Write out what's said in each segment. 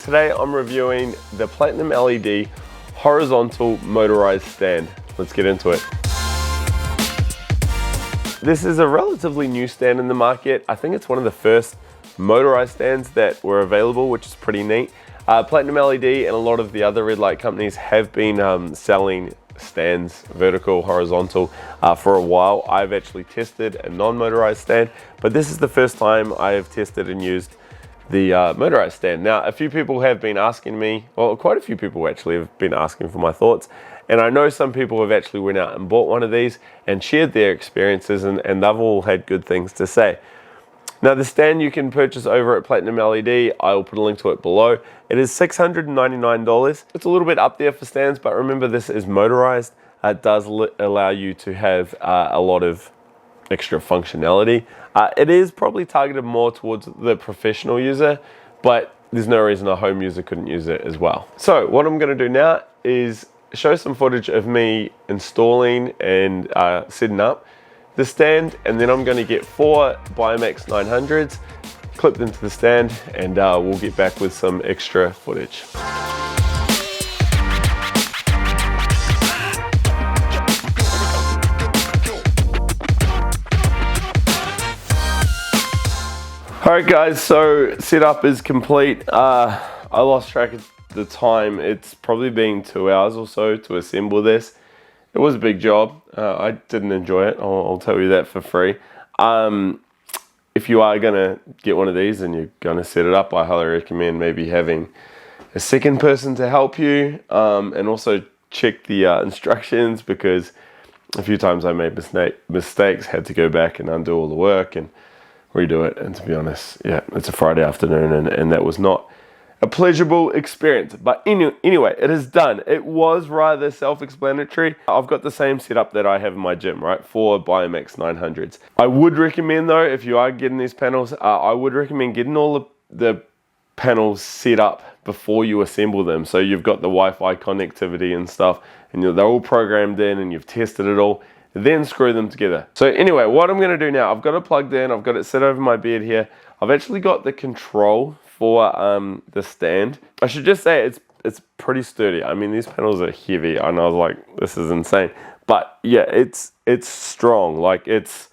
Today I'm reviewing the PlatinumLED horizontal motorized stand. Let's get into it. This is a relatively new stand in the market. I think it's one of the first motorized stands that were available, which is pretty neat. PlatinumLED and a lot of the other red light companies have been selling stands, vertical, horizontal, for a while. I've actually tested a non-motorized stand, but this is the first time I have tested and used the motorized stand. Now, a few people have been asking me, well, quite a few people actually have been asking for my thoughts. And I know some people have actually went out and bought one of these and shared their experiences, and they've all had good things to say. Now, the stand you can purchase over at PlatinumLED. I will put a link to it below. It is $699. It's a little bit up there for stands, but remember, this is motorized. It does allow you to have a lot of extra functionality. It is probably targeted more towards the professional user, but there's no reason a home user couldn't use it as well. So what I'm going to do now is show some footage of me installing and setting up the stand, and then I'm going to get 4 BioMax 900s, clip them to the stand, and we'll get back with some extra footage. Alright guys, so setup is complete. I lost track of the time. It's probably been 2 hours or so to assemble this. It was a big job. I didn't enjoy it, I'll tell you that for free. If you are gonna get one of these and you're gonna set it up, I highly recommend maybe having a second person to help you, and also check the instructions, because a few times I made mistakes, had to go back and undo all the work and redo it. And to be honest, yeah, it's a Friday afternoon, and that was not a pleasurable experience. But anyway, it is done. It was rather self-explanatory. I've got the same setup that I have in my gym, right? 4 BioMax 900s. I would recommend though, if you are getting these panels, I would recommend getting all the panels set up before you assemble them. So you've got the Wi-Fi connectivity and stuff, and they're all programmed in, and you've tested it all. Then screw them together. So anyway, what I'm going to do now, I've got it plugged in, I've got it set over my bed here. I've actually got the control for the stand. I should just say it's pretty sturdy. I mean, these panels are heavy, and I was like, this is insane. But yeah, it's strong. Like it's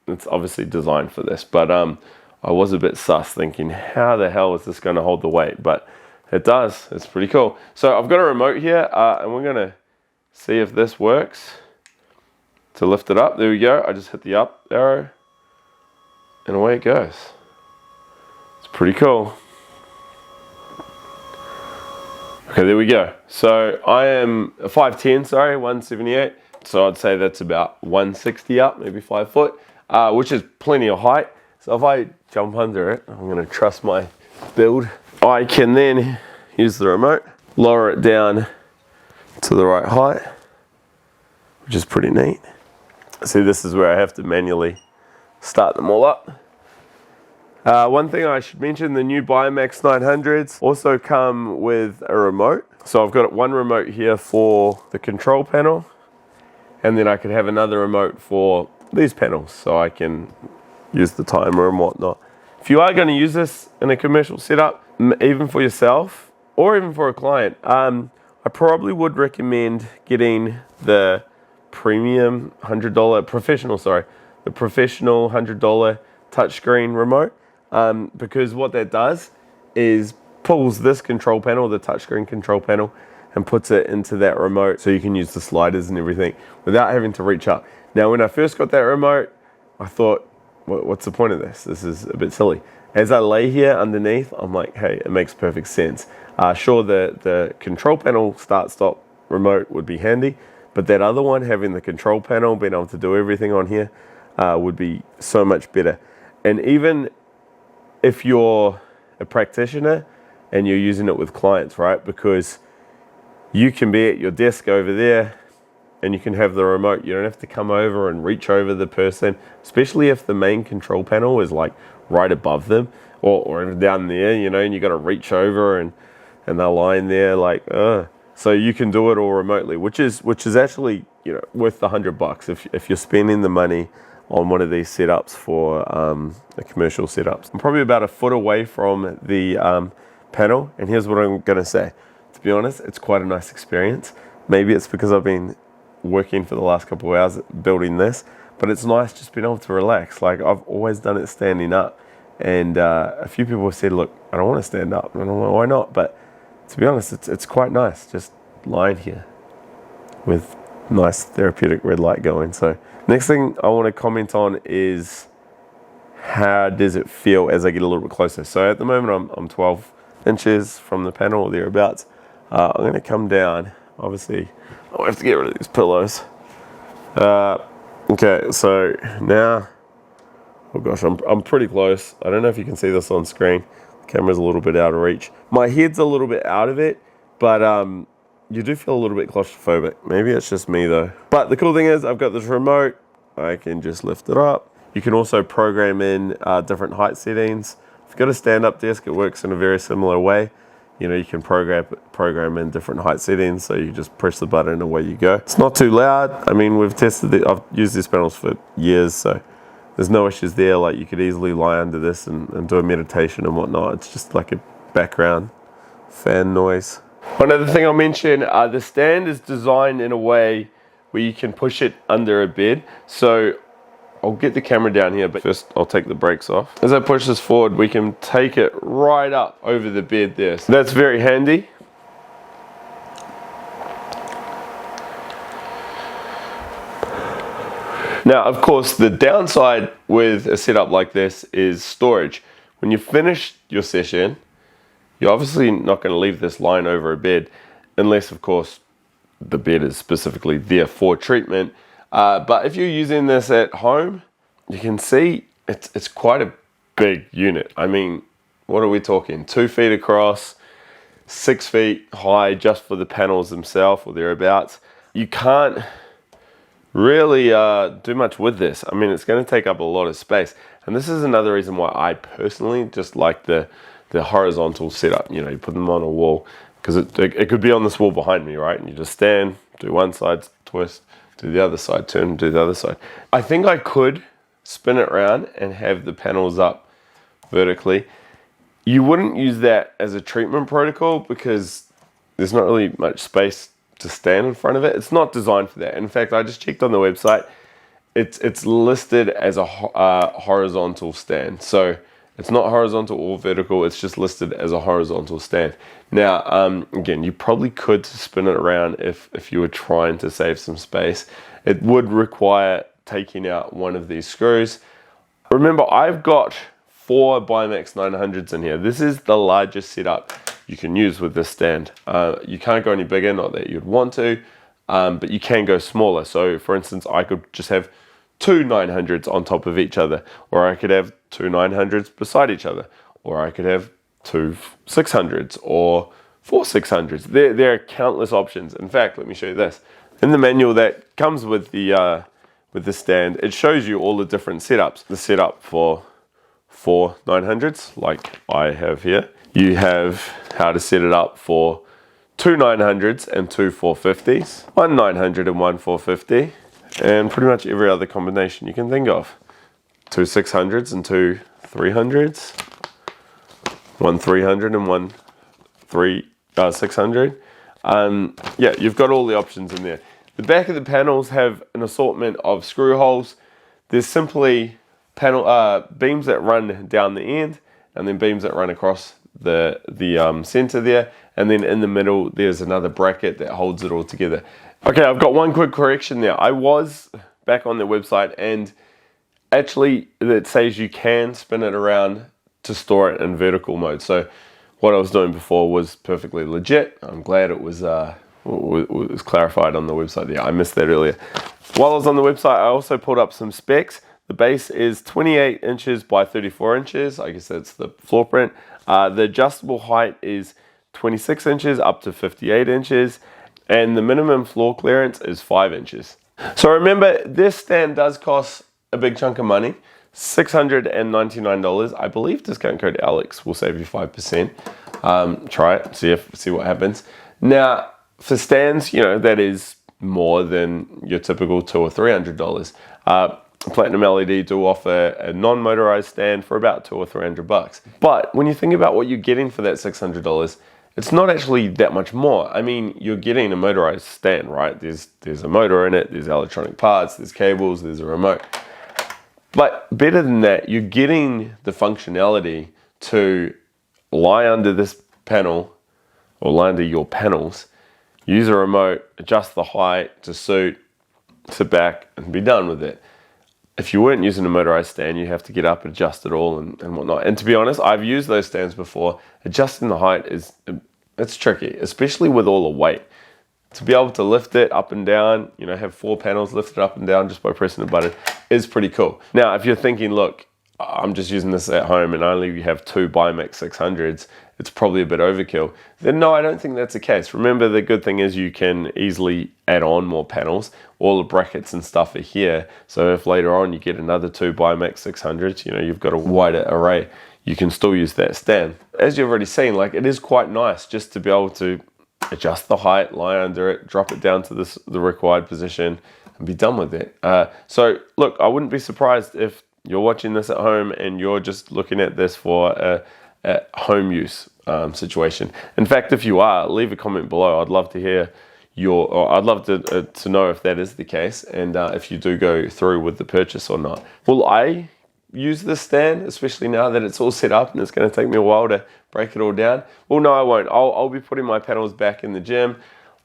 obviously designed for this. But I was a bit sus, thinking, how the hell is this going to hold the weight? But it does. It's pretty cool. So I've got a remote here, and we're going to see if this works. To lift it up, there we go. I just hit the up arrow, and away it goes. It's pretty cool. Okay, there we go. So I am 5'10", sorry, 178. So I'd say that's about 160 up, maybe 5 foot, which is plenty of height. So if I jump under it, I'm gonna trust my build. I can then use the remote, lower it down to the right height, which is pretty neat. See, this is where I have to manually start them all up. One thing I should mention, the new BioMax 900s also come with a remote. So I've got one remote here for the control panel, and then I could have another remote for these panels, so I can use the timer and whatnot. If you are going to use this in a commercial setup, even for yourself or even for a client, I probably would recommend getting the premium $100 professional, the professional $100 touchscreen remote, because what that does is pulls this control panel, the touchscreen control panel, and puts it into that remote, so you can use the sliders and everything without having to reach up. Now, when I first got that remote, I thought, what's the point of this? This is a bit silly. As I lay here underneath, I'm like, hey, it makes perfect sense. Sure, the control panel start-stop remote would be handy, but that other one, having the control panel, being able to do everything on here, would be so much better. And even if you're a practitioner and you're using it with clients, right? Because you can be at your desk over there and you can have the remote. You don't have to come over and reach over the person, especially if the main control panel is like right above them or down there, you know, and you got to reach over and they're lying there like, So you can do it all remotely, which is actually, you know, worth the $100 if you're spending the money on one of these setups for the commercial setups. I'm probably about a foot away from the panel, and here's what I'm gonna say. To be honest, it's quite a nice experience. Maybe it's because I've been working for the last couple of hours building this, but it's nice just being able to relax. Like, I've always done it standing up, and a few people have said, look, I don't want to stand up. I don't know why not, but to be honest, it's quite nice just lying here with nice therapeutic red light going. So next thing I want to comment on is how does it feel as I get a little bit closer. So at the moment I'm 12 inches from the panel or thereabouts. I'm going to come down. Obviously I'll have to get rid of these pillows. Okay, so now, oh gosh, I'm pretty close. I don't know if you can see this on screen. The camera's a little bit out of reach. My head's a little bit out of it, but you do feel a little bit claustrophobic. Maybe it's just me though. But the cool thing is I've got this remote. I can just lift it up. You can also program in different height settings. If you've got a stand-up desk, it works in a very similar way. You know, you can program in different height settings, so you just press the button and away you go. It's not too loud. I mean, we've tested it. I've used these panels for years, so there's no issues there. Like, you could easily lie under this and do a meditation and whatnot. It's just like a background fan noise. One other thing I'll mention, the stand is designed in a way where you can push it under a bed. So I'll get the camera down here, but first I'll take the brakes off. As I push this forward, we can take it right up over the bed there. So that's very handy. Now, of course, the downside with a setup like this is storage. When you finish your session, you're obviously not going to leave this lying over a bed, unless, of course, the bed is specifically there for treatment. But if you're using this at home, you can see it's quite a big unit. I mean, what are we talking? 2 feet across, 6 feet high just for the panels themselves or thereabouts. You can't really do much with this. I mean, it's going to take up a lot of space. And this is another reason why I personally just like the horizontal setup. You know, you put them on a wall, because it could be on this wall behind me, right? And you just stand, do one side, twist, do the other side, turn, do the other side. I think I could spin it around and have the panels up vertically. You wouldn't use that as a treatment protocol because there's not really much space to stand in front of it. It's not designed for that. In fact, I just checked on the website. It's listed as a horizontal stand. So it's not horizontal or vertical. It's just listed as a horizontal stand. Now, again, you probably could spin it around if you were trying to save some space. It would require taking out one of these screws. Remember, I've got 4 BioMax 900s in here. This is the largest setup you can use with this stand. You can't go any bigger, not that you'd want to, but you can go smaller. So for instance, I could just have 2 900s on top of each other, or I could have 2 900s beside each other, or I could have 2 600s or 4 600s. There are countless options. In fact, let me show you this. In the manual that comes with the stand, it shows you all the different setups. The setup for 4 900s, like I have here. You have how to set it up for 2 900s and 2 450s, 1 900 and 1 450, and pretty much every other combination you can think of. 2 600s and 2 300s, 1 300 and 1 600. Yeah, you've got all the options in there. The back of the panels have an assortment of screw holes. There's simply beams that run down the end, and then beams that run across the center there, and then in the middle there's another bracket that holds it all together. Okay, I've got one quick correction there. I was back on their website, and actually it says you can spin it around to store it in vertical mode. So what I was doing before was perfectly legit. I'm glad it was clarified on the website there. I missed that earlier. While I was on the website, I also pulled up some specs. The base is 28 inches by 34 inches. I guess that's the floor print. The adjustable height is 26 inches up to 58 inches. And the minimum floor clearance is 5 inches. So remember, this stand does cost a big chunk of money, $699. I believe discount code Alex will save you 5%. Try it, see what happens. Now, for stands, you know, that is more than your typical $200 or $300. Platinum LED do offer a non-motorized stand for about $200 or $300. But when you think about what you're getting for that $600, it's not actually that much more. I mean, you're getting a motorized stand, right? There's a motor in it, there's electronic parts, there's cables, there's a remote. But better than that, you're getting the functionality to lie under this panel or lie under your panels, use a remote, adjust the height to suit, sit back and be done with it. If you weren't using a motorized stand, you have to get up and adjust it all and whatnot. And to be honest, I've used those stands before. Adjusting the height it's tricky, especially with all the weight. To be able to lift it up and down, you know, have 4 panels lifted up and down just by pressing a button is pretty cool. Now, if you're thinking, look, I'm just using this at home and only you have 2 BioMax 600s, it's probably a bit overkill. Then no, I don't think that's the case. Remember, the good thing is you can easily add on more panels. All the brackets and stuff are here. So if later on you get another 2 BioMax 600s, you know, you've got a wider array, you can still use that stand. As you've already seen, like, it is quite nice just to be able to adjust the height, lie under it, drop it down to the required position and be done with it. So look, I wouldn't be surprised if you're watching this at home and you're just looking at this for a home use situation. In fact, if you are, leave a comment below. I'd love to hear I'd love to know if that is the case and if you do go through with the purchase or not. Will I use this stand, especially now that it's all set up and it's going to take me a while to break it all down? Well, no, I won't. I'll be putting my panels back in the gym.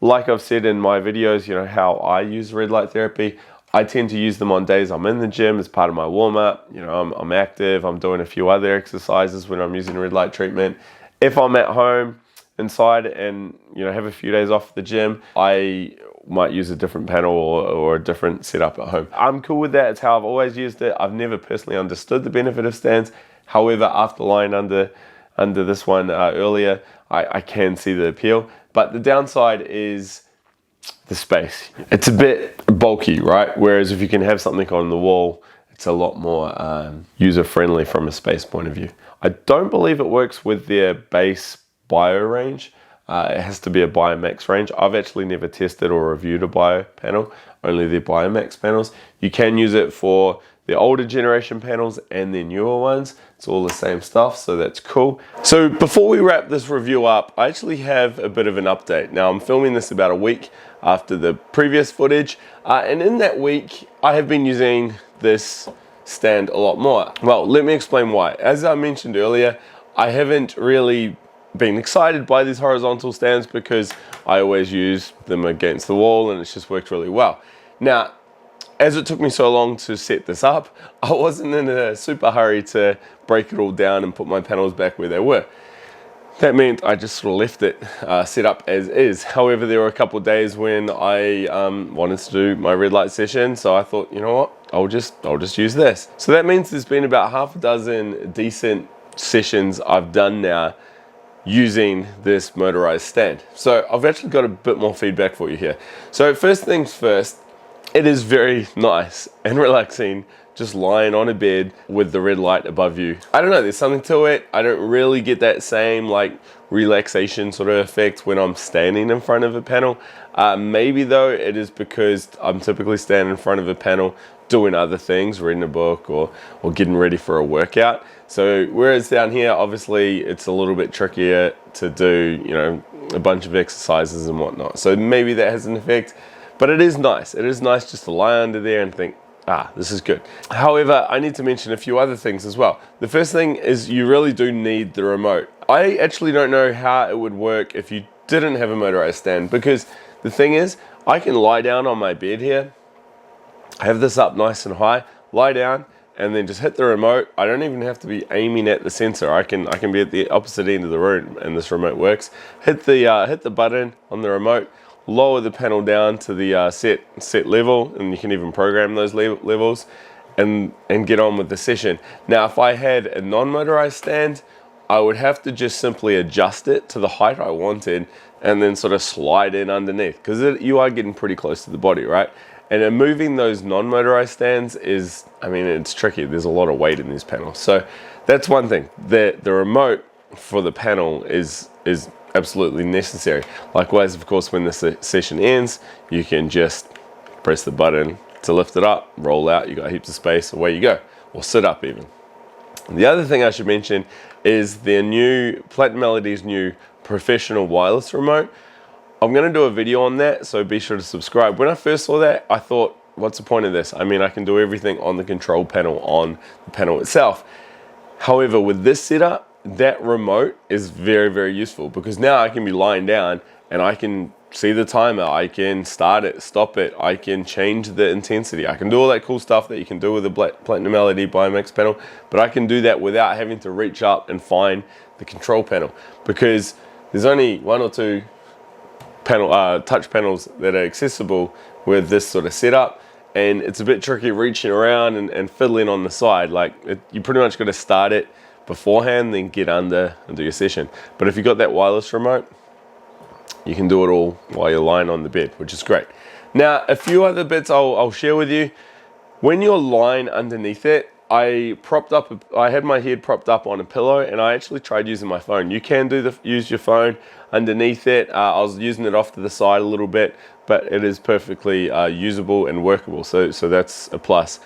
Like I've said in my videos, you know, how I use red light therapy. I tend to use them on days I'm in the gym as part of my warm-up. You know, I'm active, I'm doing a few other exercises when I'm using red light treatment. If I'm at home inside and, you know, have a few days off the gym, I might use a different panel or a different setup at home. I'm cool with that. It's how I've always used it. I've never personally understood the benefit of stands. However, after lying under this one earlier, I can see the appeal. But the downside is the space. It's a bit bulky, right? Whereas if you can have something on the wall, it's a lot more user-friendly from a space point of view. I don't believe it works with their base Bio range. It has to be a BioMax range. I've actually never tested or reviewed a Bio panel, only the BioMax panels. You can use it for the older generation panels and the newer ones. It's all the same stuff, so that's cool. So before we wrap this review up, I actually have a bit of an update. Now, I'm filming this about a week after the previous footage, and in that week, I have been using this stand a lot more. Well, let me explain why. As I mentioned earlier, I haven't really been excited by these horizontal stands because I always use them against the wall and it's just worked really well. Now, as it took me so long to set this up, I wasn't in a super hurry to break it all down and put my panels back where they were. That meant I just sort of left it set up as is. However, there were a couple of days when I wanted to do my red light session, so I thought, you know what, I'll just use this. So that means there's been about half a dozen decent sessions I've done now using this motorized stand. So I've actually got a bit more feedback for you here. So first things first, it is very nice and relaxing just lying on a bed with the red light above you. I don't know, there's something to it. I don't really get that same like relaxation sort of effect when I'm standing in front of a panel. Maybe though it is because I'm typically standing in front of a panel doing other things, reading a book or getting ready for a workout. So whereas down here, obviously it's a little bit trickier to do, you know, a bunch of exercises and whatnot. So maybe that has an effect, but it is nice. It is nice just to lie under there and think, this is good. However, I need to mention a few other things as well. The first thing is you really do need the remote. I actually don't know how it would work if you didn't have a motorized stand, because the thing is, I can lie down on my bed here, have this up nice and high, lie down, and then just hit the remote. I don't even have to be aiming at the sensor. I can be at the opposite end of the room and this remote works. Hit the button on the remote, lower the panel down to the set level, and you can even program those levels and get on with the session. Now, if I had a non-motorized stand, I would have to just simply adjust it to the height I wanted and then sort of slide in underneath, because you are getting pretty close to the body, right? And then moving those non-motorized stands is, I mean, it's tricky. There's a lot of weight in these panels. So that's one thing. The remote for the panel is absolutely necessary. Likewise, of course, when the session ends, you can just press the button to lift it up, roll out, you got heaps of space, away you go, or sit up even. The other thing I should mention is their new, PlatinumLED's new professional wireless remote. I'm gonna do a video on that, so be sure to subscribe. When I first saw that, I thought, what's the point of this? I mean, I can do everything on the control panel, on the panel itself. However, with this setup, that remote is very, very useful, because now I can be lying down and I can see the timer, I can start it, stop it, I can change the intensity, I can do all that cool stuff that you can do with the PlatinumLED BioMax panel, but I can do that without having to reach up and find the control panel, because there's only one or two touch panels that are accessible with this sort of setup, and it's a bit tricky reaching around and fiddling on the side. Like, you pretty much got to start it beforehand, then get under and do your session. But if you got that wireless remote, you can do it all while you're lying on the bed, which is great. Now, a few other bits I'll share with you. When you're lying underneath it, I had my head propped up on a pillow, and I actually tried using my phone. You can use your phone underneath it. I was using it off to the side a little bit, but it is perfectly usable and workable, so that's a plus.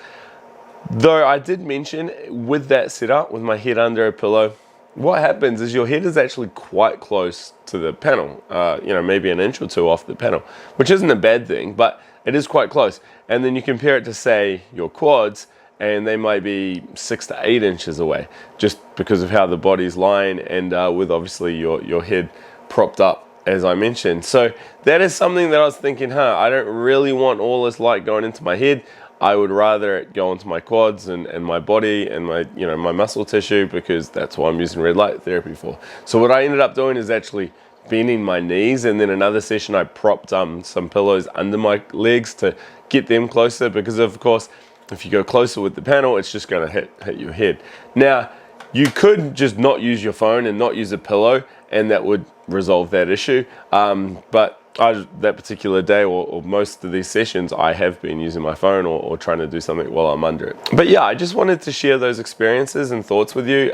Though I did mention, with that setup, with my head under a pillow, what happens is your head is actually quite close to the panel, you know, maybe an inch or two off the panel, which isn't a bad thing, but it is quite close. And then you compare it to, say, your quads, and they might be 6 to 8 inches away, just because of how the body's lying, and with obviously your head propped up, as I mentioned. So that is something that I was thinking, I don't really want all this light going into my head. I would rather it go into my quads and my body and my muscle tissue, because that's what I'm using red light therapy for. So what I ended up doing is actually bending my knees, and then another session I propped some pillows under my legs to get them closer, because of course if you go closer with the panel, it's just going to hit your head. Now, you could just not use your phone and not use a pillow, and that would resolve that issue, but that particular day, or most of these sessions, I have been using my phone or trying to do something while I'm under it. But yeah, I just wanted to share those experiences and thoughts with you,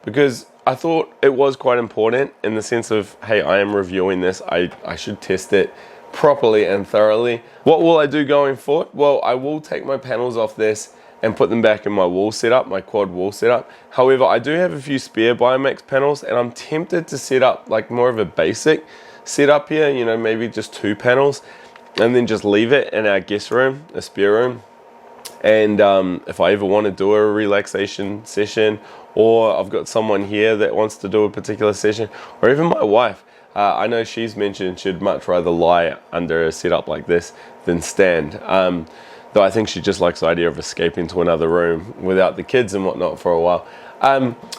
because I thought it was quite important, in the sense of, hey, I am reviewing this, I should test it properly and thoroughly. What will I do going forward? Well, I will take my panels off this and put them back in my wall setup, my quad wall setup. However, I do have a few spare BioMax panels, and I'm tempted to set up like more of a basic setup here, you know, maybe just 2 panels, and then just leave it in our guest room, a spare room. And if I ever want to do a relaxation session, or I've got someone here that wants to do a particular session, or even my wife, I know she's mentioned she'd much rather lie under a setup like this than stand. Though I think she just likes the idea of escaping to another room without the kids and whatnot for a while.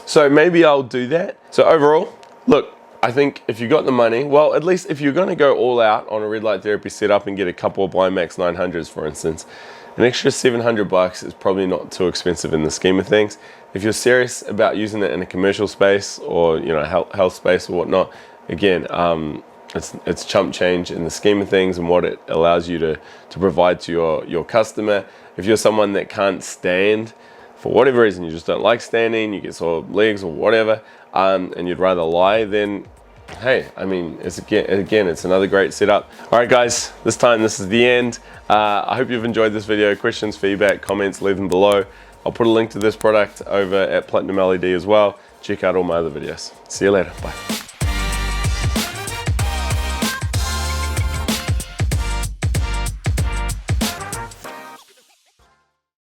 So maybe I'll do that. So overall, look, I think if you got the money, well, at least if you're going to go all out on a red light therapy setup and get a couple of BioMax 900s, for instance, an extra $700 is probably not too expensive in the scheme of things. If you're serious about using it in a commercial space, or health space or whatnot, again, it's chump change in the scheme of things and what it allows you to provide to your customer. If you're someone that can't stand, for whatever reason, you just don't like standing, you get sore legs or whatever, and you'd rather lie, then hey, I mean, it's another great setup. All right, guys, this is the end. I hope you've enjoyed this video. Questions, feedback, comments, leave them below. I'll put a link to this product over at PlatinumLED as well. Check out all my other videos. See you later. Bye.